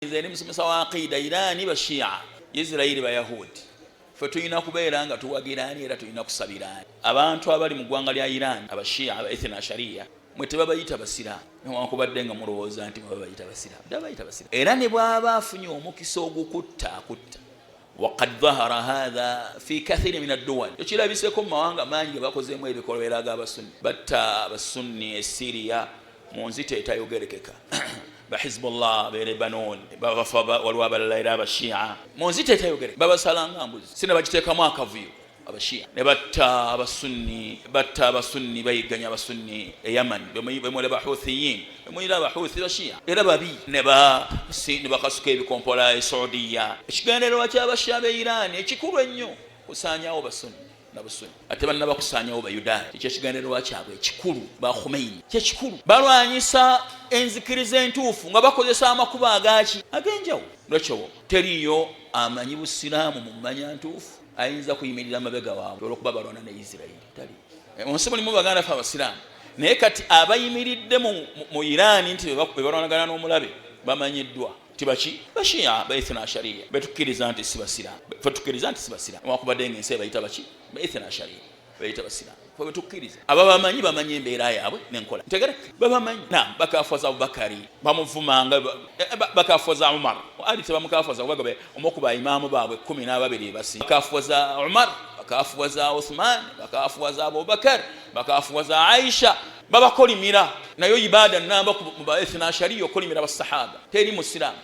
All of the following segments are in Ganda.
Nze ni musomesa wa aqida Irani bashia Israeli bayahudi fe tuyina kubeera nga tuwagirani era tuyina kusabirani abantu abali mu ggwanga lya Iran abashia aba ethna sharia mwe tebabayita basiraamu newankubadde nga mulowooza nti babayita basiraamu era ne bwaba afunye omukisa ogukutta waqad dhahara hadha fi kathiri min ad-duwal ekirabiseko mu mawanga mangi ge bakozeemu ebikolwa eraga abasunni batta abasunni e Syria mu nzita etayogerekeka Hizbullah be Lebanon waliwo abalala era abashia mu nzita etayogere babasalanga mbuzi sina bagiteekamu akavuyo abashia ne batta abasunni bayiganya abasunni e Yaman bemwera bahuthiyin bemwera abahuthi bashia era babi ne bakasuka ebikompola e Saudiya ekigendererwa ky'abashia be Iran ekikulu ennyo kusaanyawo basunni n'abasunni ate banna bakusaanyawo bayudaaya ekyo ekigendererwa kyabwe ekikulu ba Khomeini kyekikulu balwanyisa enzikiriza entuufu nga bakozesa amakuba ag'enjawulo lwekyo teriyo amanyi busiraamu mu mmanya ntuufu ayinza kuyimirira amabega waabwe olw'okuba balwana ne Israeli tali munsi mulimu baganda ffe abasiraamu naye kati abayimiridde mu Irani nti bebalwanagana n'omulabe bamanyiddwa tibaki bashia baithna sharia betukkiriza nti si basiraamu fetukkiriza nti si basiraamu wakubadde ng'ensi bayita baki baithna sharia bayita basiraamu fe betukkiriza ababamanyi bamanyi embeera yaabwe n'enkola ntegereke babamanyi bakafuza Abubakari bamuvumanga bakafuza Umar ali tebamukafuza kubaga omukuba imaamu baabwe 12 basi bakafuza Umar bakafuza Uthman bakafuza Abubakar bakafuza Aisha babakolimira nayo ibada namba mu baithna sharia okolimira basahaba teri musiramu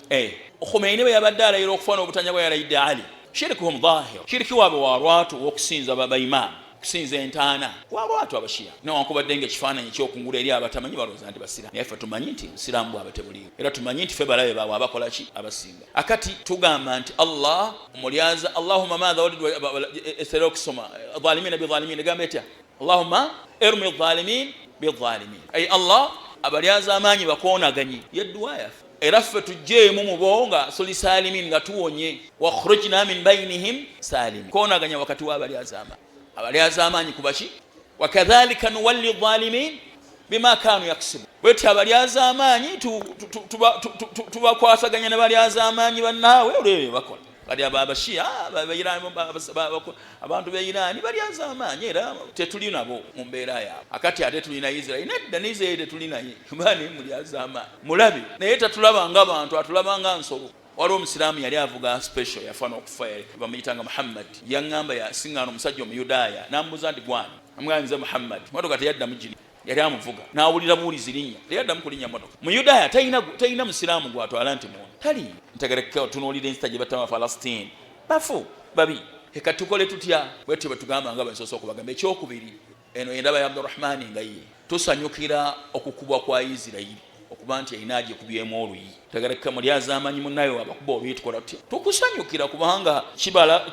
Khomeini bwe yabadde alayira okufana obutanya bwe yalayidde Ali shirikuhum dhahir shiriki waabwe warwatu okusinza babaimaamu kusinza entaana warwatu abashia newankubadde ng'ekifaananyi ky'okungula eri abatamanyi balowooza nti basiraamu naye ffe tumanyi nti musiraamu bwabwe tebuliyo era tumanyi nti ffe balabe baabwe abakola ki abasinga akati tugamba nti Allah omulyaza Allahumma madha walidu esera okusoma dhalimina bidhalimina gamba etya Allahumma irmi dhalimin bidhalimin ay Allah abalyaza amaanyi bakoonaganye yedduwa yaffe era ffe tujjeemu mu bo nga soli salimin nga tuwonye wakhrujna min bainihim salimin koonaganya wakati w'abalyaza amaanyi abalyaza amaanyi kubaki wakadhalika nuwalli dhalimin bima kanu yaksibu bwetyo abalyaza amaanyi tubakwasaganya ne balyaza amaanyi bannaawe olwebyo bakola kati abashia abantu be Irani balyaza amaanyi era tetuli nabo mu mbeera yaabwe akati ate tulina Israeli nedda ne Israeli tetulinaye bani mulyaza amaanyi mulabe naye tatulaba nga abantu atulaba nga nsolo waliwo omusiraamu yali avuga special yafana okufa bamuyitanga Muhammad yaŋŋamba yasiŋŋaana omusajja omuyudaaya n'amubuuza nti gwani amuganyiza Muhammad motoka teyaddamu gini yali amuvuga n'awulira buwulizi linnya teyaddamu kulinnya motoka muyudaaya talina musiraamu gwatwala nti muntu tali ntegereka otunuulira ensita gye batta Palestine bafu babi kati tukole tutya bwetyo betugamba nga basoose okubagamba ekyokubiri eno endaba ya Abdurrahmani nga ye tusanyukira okukubwa kwa Israeli okuba nti yayina agyekubyemu oluyi tegereka mulyaza amanyi munnayo abakuba obitukola tutya tukusanyukira kubanga kibala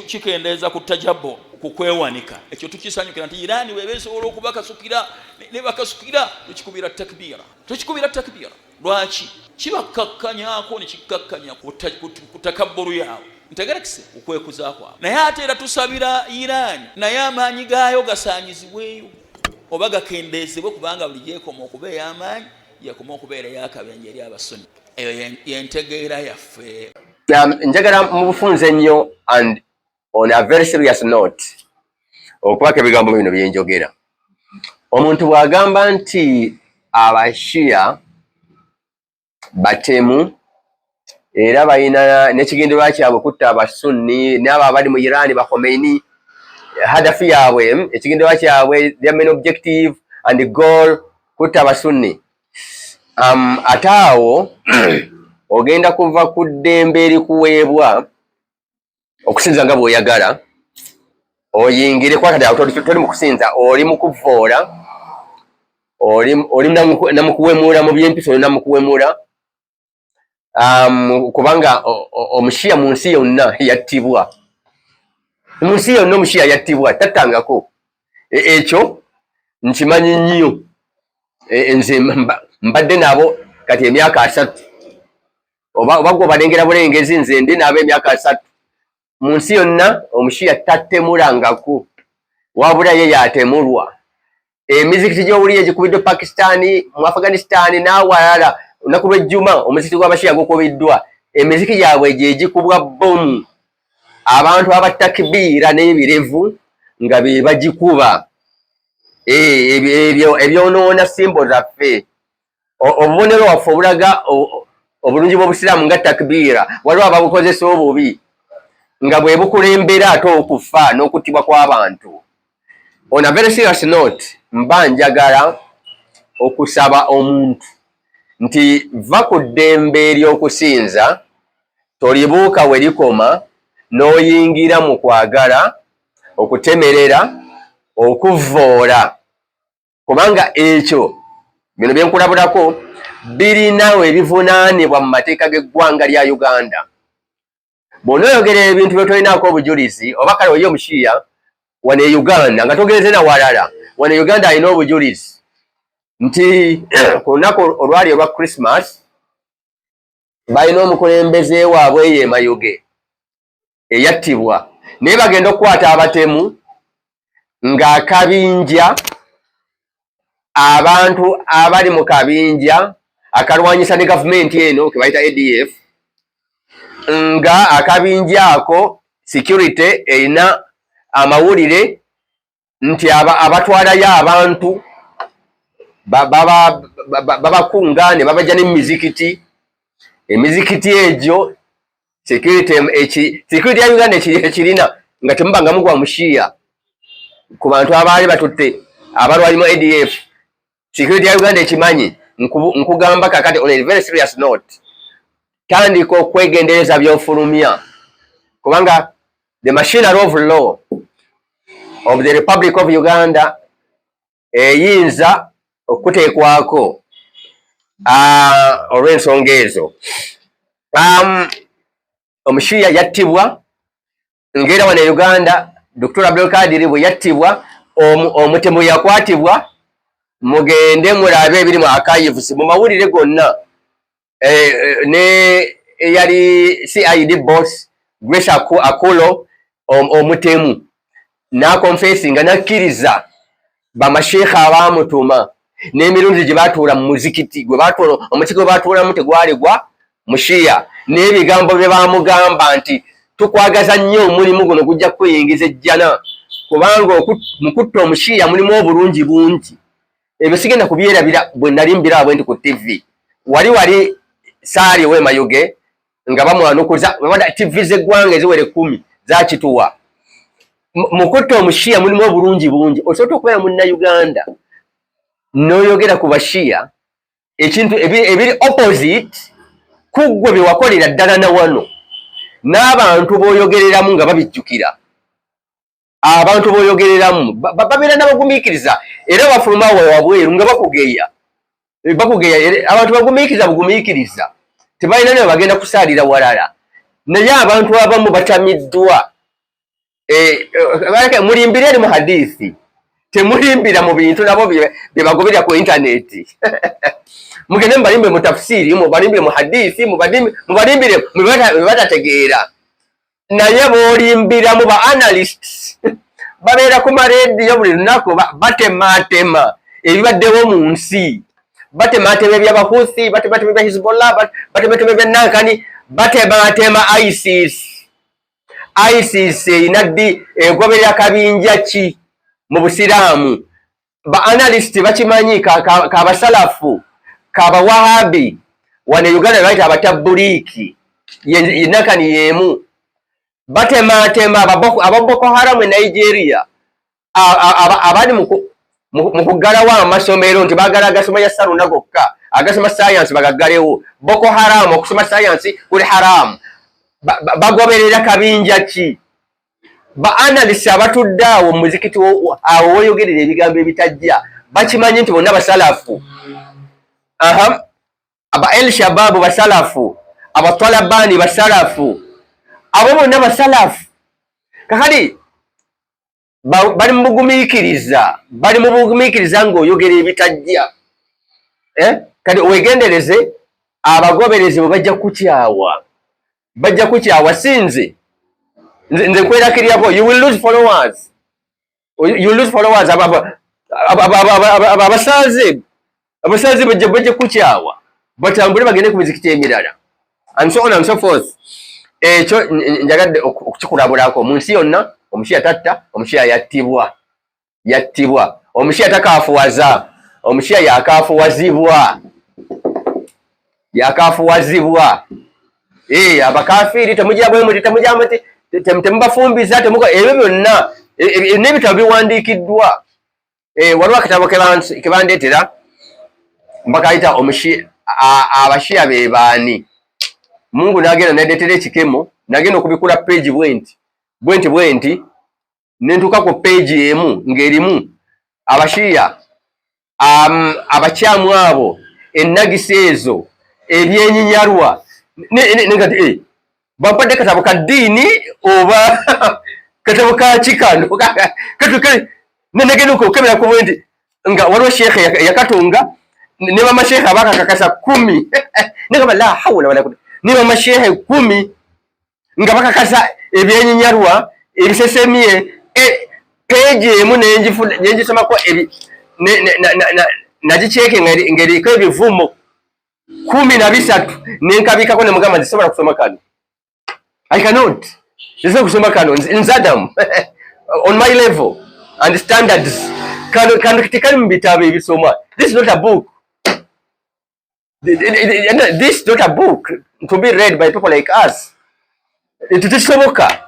kikendeeza ku tajabo kukwewanika ekyo tukisanyukira nti Irani webeesobola okubakasukira ne bakasukira tukikubira takbira lwaki kibakkakkanyako ne kikkakkanya ku takabburu yaabwe ntegerekise okwekuza kwabwe naye ate era tusabira Irani naye amaanyi gaayo gasaanyizibweyo oba gakendeezebwe kubanga buli gyekoma okubeera amaanyi yakoma okubeera yakabenje eri abasunni eyo yentegeera yaffe njagala mu bufunze nnyo and on a very serious note okubaka ebigambo bino byenjogera omuntu bw'agamba nti abashia batemu era balina n'ekigendererwa kyabwe kutta abasunni n'abo abali mu Iran ba Khomeini hadafi yaabwe ekigendererwa kyabwe their main objective and goal kutta abasunni ate awo ogenda kuva ku ddembe erikuweebwa okusinza nga bw'oyagala oyingire kwakati awo toli mu kusinza oli mu kuvoola oli namukuwemula mu by'empisa oli namukuwemula kubanga omushiya mu nsi yonna yattibwa mu nsi yonna omushiya yattibwa tattangako ekyo nkimanyi nnyo nze mbadde nabo kati emyaka 3 oba gwe balengera bulengezi nze ndi nabo emyaka 3 mu nsi yonna omushiya tattemulangako wabula ye yatemulwa emizikiti gy'owulira egikubiddwe Pakistani mu Afghanistan n'awalala olunaku lw'ejjuma omuzikiti gw'abashiya gukubiddwa emiziki gyabwe gye gikubwa bomu abantu abatakbiira n'ebirevu nga be bagikuba ebyonoona simbo zaffe obubonero waffe obulaga obulungi bw'obusiraamu nga takbiira waliwo ababukozesa obubi nga bwe bukulembera ate okufa n'okuttibwa kw'abantu. On a very serious note mba njagala okusaba omuntu nti va ku ddembe ery'okusinza tolibuuka we likoma n'oyingira mu kwagala okutemerera okuvvoola kubanga ekyo bino bye nkulabulako birina ebivunaanibwa mu mateeka g'eggwanga lya Uganda. Bw'onoyogera ebintu bye tolinaako obujulizi oba kale oyo omushiya wano e Uganda nga togereze na walala wano e Uganda alina obujulizi nti ku lunaku olwali olwa Christmas balina omukulembeze waabwe ye Mayuge eyattibwa naye bagenda okukwata abatemu ng'akabinja abantu abali mu kabinja akalwanyisa ne gavumenti eno ke bayita ADF nga akabinja ako security erina amawulire nti abatwalayo abantu babakunga ne babajja n'emizikiti emizikiti egyo security ya Uganda ekirina nga temubanga mugwa mushiya ku bantu abaali batutte abalwali mu ADF. Security ya Uganda ekimanyi nkugamba kakati on a very serious note tandika okwegendereza by'ofulumya kubanga the machinery of law of the Republic of Uganda eyinza okuteekwako olw'ensonga ezo. Omushiya yattibwa ng'era wano e Uganda Dr. Abdulkadir bwe yattibwa omutemu yakwatibwa mugende mulabe ebiri mu archives mu mawulire gonna ne eyali CID boss Grace Akulo omutemu n'akonfesinga n'akkiriza bamasheekha abaamutuma n'emirundi gye baatuula mu muzikiti omuzikiti gwe baatuulamu tegwali gwa mushiya n'ebigambo bye baamugamba nti tukwagaza nnyo omulimu guno gujja kweyingiza ejjana kubanga mu kutta omushiya mulimu obulungi bungi. Ebyo sigenda kubyerabira bwe nali mbiraba nti ku TV wali saali we Mayuge nga bamwanukuza TV z'eggwanga eziwere 10 zakituwa mu kutta omushiya mulimu obulungi bungi. Osobola okubeera munnayuganda n'oyogera ku bashiya ekintu ebiri opposite kuggwe bye wakolera ddala na wano n'abantu b'oyogereramu nga babijjukira abantu b'oyogereramu babeera n'abagumiikiriza era bafuluma wabweru nga bakugeya abantu bagumiikiriza bugumiikiriza tebalina ne bagenda kusaalira walala naye abantu abamu batamiddwa mulimbire eri mu hadiisi temulimbira mu bintu nabo bye bagoberera ku intaneti mugende mubalimbe mu tafsiri mubalimbire mu hadiisi mubalimbire batategeera naye boolimbira mu ba analysts babeera ku marediyo buli lunaku batematema ebibaddewo mu nsi batematema ebyabahuthi batematema ebya Hezbollah batematema ebya Nankani batematema ISIS erina ddi egoberera kabinja ki mu busiraamu. Ba analyst bakimanyi kabasalafu kabawahabi wano Uganda baita abatabuliiki Nankani yemu batematema ababoko Haram e Nigeria abali mu kuggalawo amasomero nti baagala agasoma ya Saruna gokka agasoma science bagaggalewo. Boko Haram okusoma science kuli haramu bagoberera kabinja ki. Ba analyst abatudde awo mu muzikiti awo woyogerera ebigambo ebitajja bakimanyi nti bonna basalafu aba El Shababu basalafu aba Talabani basalafu abo bonna basalafu kakati bali mu bugumiikiriza ng'oyogera ebitajja kati wegendereze abagoberezi bwe bajja kukyawa sinze nze nkwerakiriyako you will lose followers abasaze bajja kukyawa batambule bagende ku mizikiti emirala and so on and so forth. Ekyo njagadde okukikulabulako mu nsi yonna. Omushiya tatta, omushiya yattibwa, omushiya takaafuwaza, omushiya yakaafuwazibwa. Abakafiri temujja bwe muti, temujja muti, temubafumbiza, ebyo byonna n'ebitabo biwandiikiddwa. Waliwo akatabo ke bandeetera mbakayita abashiya be baani. Mungu n'agenda n'adeetera ekikemo, n'agenda okubikula page bwenti nentuuka ku page emu ng'erimu abashiya abakyamu abo, ennagisa ezo, ebyenyinyalwa, ngati bampadde katabo ka ddiini oba katabo ka kikano nenagenda okukebera ku bwenti nga waliwo sheekhe yakatunga ne bamasheekhe abakakakasa 10 negamba la hawla wala quwwata, ne bamasheekhe 10 nga bakakasa ebyenyinyalwa ebisesemye. Page emu nengisomako nagiceeke ng'eriko ebivumo 13 nenkabikako nemugamba nti sobola kusoma kano. I cannot. Nsobola kusoma kano nzadamu on my level and standards. Kano tekali mu bitabo ebisoma. This is not a book. This is not a book to be read by people like us. Tekisoboka.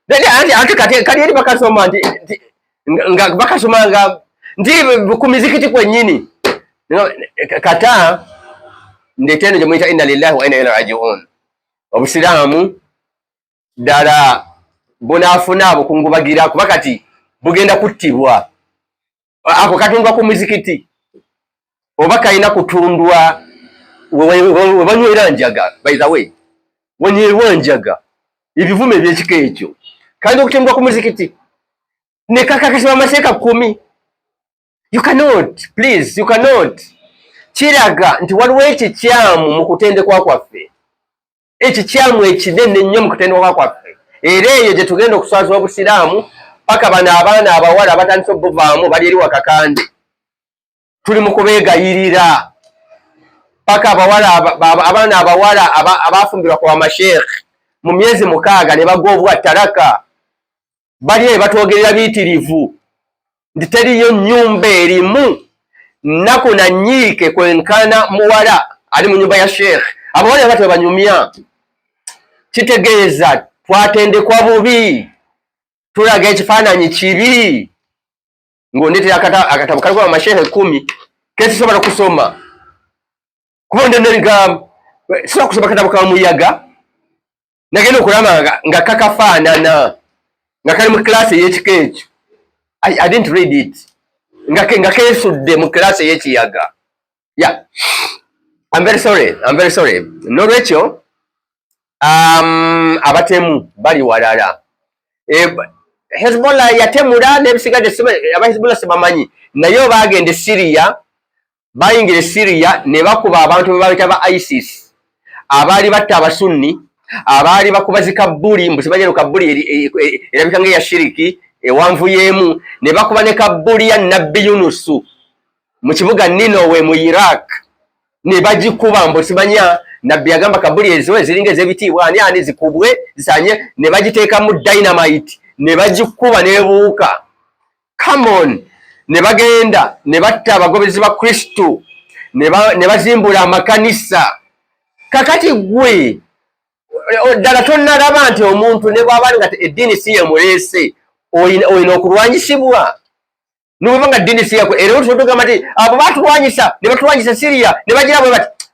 Ate kati eri bakasoma nga bakasoma nga ndi ku mizikiti kwennyini. Kata ndetendo gye muyita inna lillahi wa inna ilaihi raji'un. Obusiraamu ddala bunaafuna bukungubagira kuba kati bugenda kuttibwa. Ako katundwa ku mizikiti oba kalina kutundwa we banywera njaga. By the way, wenywerwa njaga ebivume ebyekika ekyo kandi okutundwa ku muzikiti ne kakakasibwa amaseeka 10. You cannot, please, you cannot. Kiraga nti waliwo ekikyamu mu kutendekwa kwaffe, ekikyamu ekinene nnyo mu kutendekwa kwaffe. Era eyo gye tugenda okuswaza obusiraamu paka bano abaana abawala abatandise okubuvaamu bali eri wakakande. Tuli mu kubeegayirira paka abaana abawala abafumbirwa kwa masheekhe mu myezi 6 ne bagoobwa talaka. Bali batwogerera biyitirivu nti teriyo nnyumba erimu nnaku na nyiike kwenkana muwala ali mu nyumba ya sheekhe. Abawala batwe banyumya. Kitegeeza twatendekwa bubi, tulaga ekifaananyi kibi. Ng'ondetera akatabo kaliko amasheekhe 10 kesisobola kusoma. Kuba ndenga sisobola kusoma katabo ka muyaga nagenda okulaba nga kakafaanana nga kali mu class y'ekika ekyo. I didn't read it. Nga keesudde mu class y'ekiyaga. Yeah. I'm very sorry. N'olwekyo abatemu bali walala. Hezbollah yatemula n'ebisigadde aba Hezbollah sibamanyi. Naye baagenda Syria, bayingira Syria ne bakuba abantu be babita ba ISIS abaali batta abasunni, abaali bakubazika bbuli mbusibajero kabbuli erabika nga ya shiriki ewanvuyemu, ne bakuba ne kabbuli ya Nabbi Yunusu mu kibuga Ninowe mu Iraq, ne bagikuba mbusibanya Nabbi yagamba kabbuli ezo ziringa ez'ebitiibwa ani zikubwe zisanye, ne bagiteeka mu dynamite ne bagikuba nebuuka. Come on. Ne bagenda ne batta abagobezi ba Kristo ne bazimbula amakanisa. Kakati gwe ddala tonnalaba nti omuntu ne bw'aba nga eddiini si ye muleese olina okulwanyisibwa. Nobweba nga ddiini si yako era otugamba nti abo batulwanyisa ne batulwanyisa Syria ne bagira bwe bati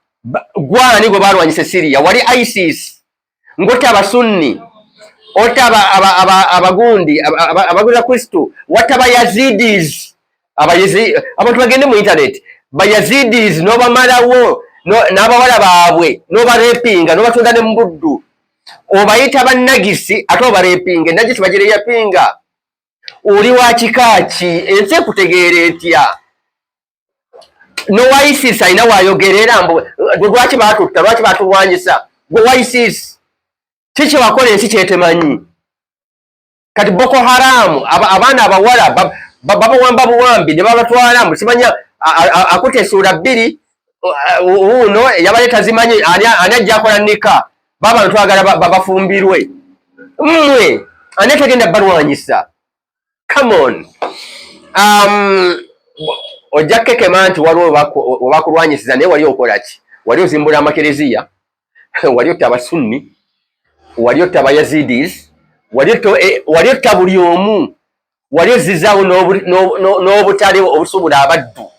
gwani gwe balwanyisa Syria. Wali ISIS ng'otta abasunni, otta abagundi abaguza Kristo, watta abayazidis. Abantu bagende mu internet bayazidis n'obamalawo n'abawala baabwe n'obarepinga n'obatunda ne mbuddu, obayita bannagisi ate obarepinga. Ennagisi bagire yapinga. Oli wa kikaaki ensi ekutegeera etya? N'owa ISIS alina waayogerera mbu lwaki baatutta, lwaki baatulwanyisa? Gwe wa ISIS kiki wakola ensi kyetemanyi? Kati Boko Haram abaana abawala babawamba buwambi ne babatwala mu simanya akutesuula 2 uno yabaleta zimanyi ani ajja akola nika baba ntwagala babafumbirwe mmwe ani tagenda balwanyisa. Come on. Ojja kekema nti waliwo obakulwanyisiza naye wali okola ki? Wali ozimbula amakereziya, wali otta abasunni, wali otta abayazidis, wali otta buli omu, wali ozizaawo n'obutale obusubula abaddu.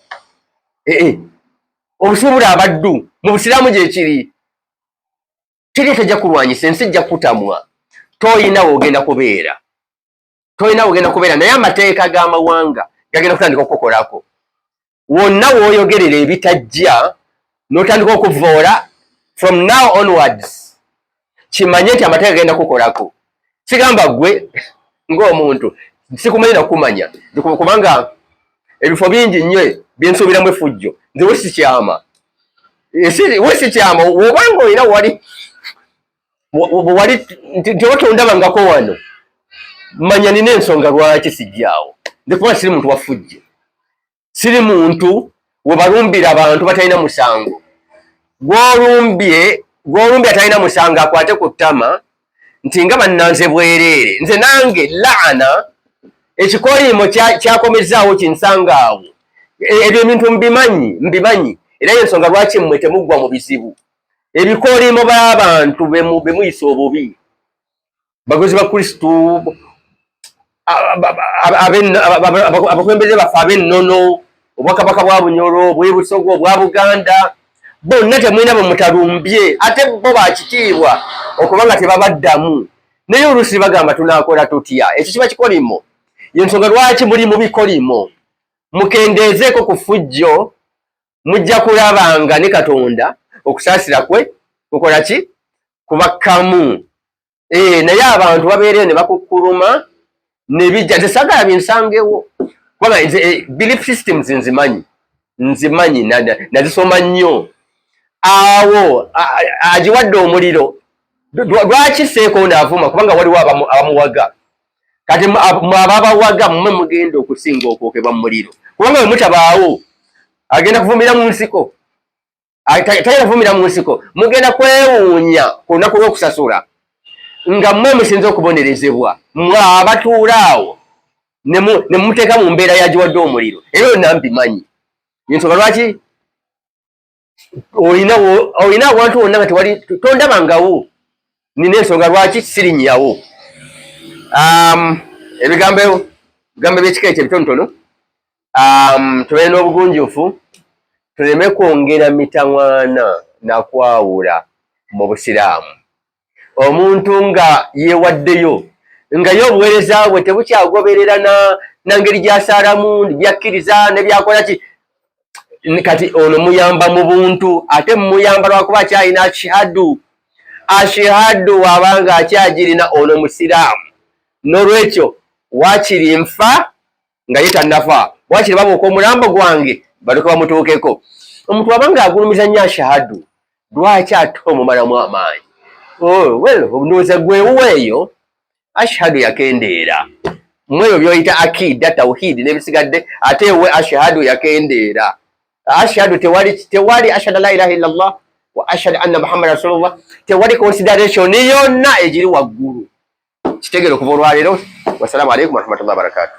Obusubula abaddu mu busiraamu gye kiri. Kiri tajja kulwanyisa, ensi jja kutamwa. Toyina w'ogenda kubeera. Naye amateeka g'amawanga gagenda kutandika okukolako. Wonna w'oyogerera ebitajja n'otandika okuvoola from now onwards, kimanye nti amateeka gagenda kukolako. Sigamba gwe ng'omuntu sikumanyi na kumanya kubanga ebifo bingi nnyo byensuubiramu effujjo. Nze wesikyama wobanga olina wali tewatondabangako wano, manya nina ensonga lwaki sijjaawo. Nze kuba siri muntu wafujje, siri muntu webalumbira abantu batalina musango. Gw'olumbye atalina musango akwate ku ttama nti nga bannanze bwereere. Nze nange laana ekikoliimo kyakomezaawo kinsanga awo. Ebyo ebintu mbimanyi era y'ensonga lwaki mmwe temuggwa mu bizibu. Ebikoliimo b'abantu bemuyisa obubi, bagozi ba Kristu, abakulembeze baffe ab'ennono, obwakabaka bwa Bunyoro, obw'e Busoga, obwa Buganda, bonna temulina bwe mutalumbye, ate bo bakitiibwa okuba nga tebabaddamu. Naye oluusi bagamba tunaakola tutya? Ekyo kiba kikoliimo. Y'ensonga lwaki muli mu bikoliimo. Mukendeezeeko ku ffujjo, mujja kulabanga ne Katonda okusaasira kwe kukola ki? Kubakkamu. Naye abantu babeereyo ne bakukkuluma ne bijja. Nze saagala binsangewo kubanga belief systems nzimanyi nazisoma nnyo. Awo agiwadde omuliro, lwaki Seeko n'avuma? Kubanga waliwo abamuwaga. Kati ababawaga mmwe mugenda okusinga okwokebwa mu muliro, kubanga bwe mutabaawo agenda kuvumira mu nsiko. Tagenda kuvumira mu nsiko, mugenda kwewuunya ku lunaku lw'okusasula nga mmwe musinze okubonerezebwa, mmwe abatuula awo ne muteeka mu mbeera yagiwadde omuliro. Ebyo byonna mbimanyi. Ensonga lwaki olina awantu wonna nga tewali tondabangawo. Nina ensonga lwaki sirinnyawo. Ebigambo by'ekika ekyo ebitonotono, tubeere n'obugunjufu, tuleme kwongera mitawaana na kwawula mu busiraamu. Omuntu nga yeewaddeyo, nga ye obuweereza bwe tebukyagoberera na ngeri gy'asaalamu, byakkiriza ne byakola ki, kati ono muyamba mu buntu, ate muyamba lwakuba akyalina ashihadu wabanga akyagirina ono musiraamu. N'olwekyo waakiri nfa nga ye tannafa, waakiri babuuka omulambo gwange balyoke bamutuukeko. Omuntu wabanga agulumiza nnyo ashahadu, lwaki ate omumalamu amaanyi? Ndowooza gwewuweeyo ashahadu yakendeera. Mweyo byoyita akida, tawhidi n'ebisigadde, ate ewe ashahadu yakendeera. Ashhadu tewali ashhadu la ilaha illallah wa ashhadu anna Muhammad rasulullah, tewali consideration yonna egiri waggulu. Kitegere okuva olwaleero. Wassalamu alaikum warahmatullahi wabarakatuh.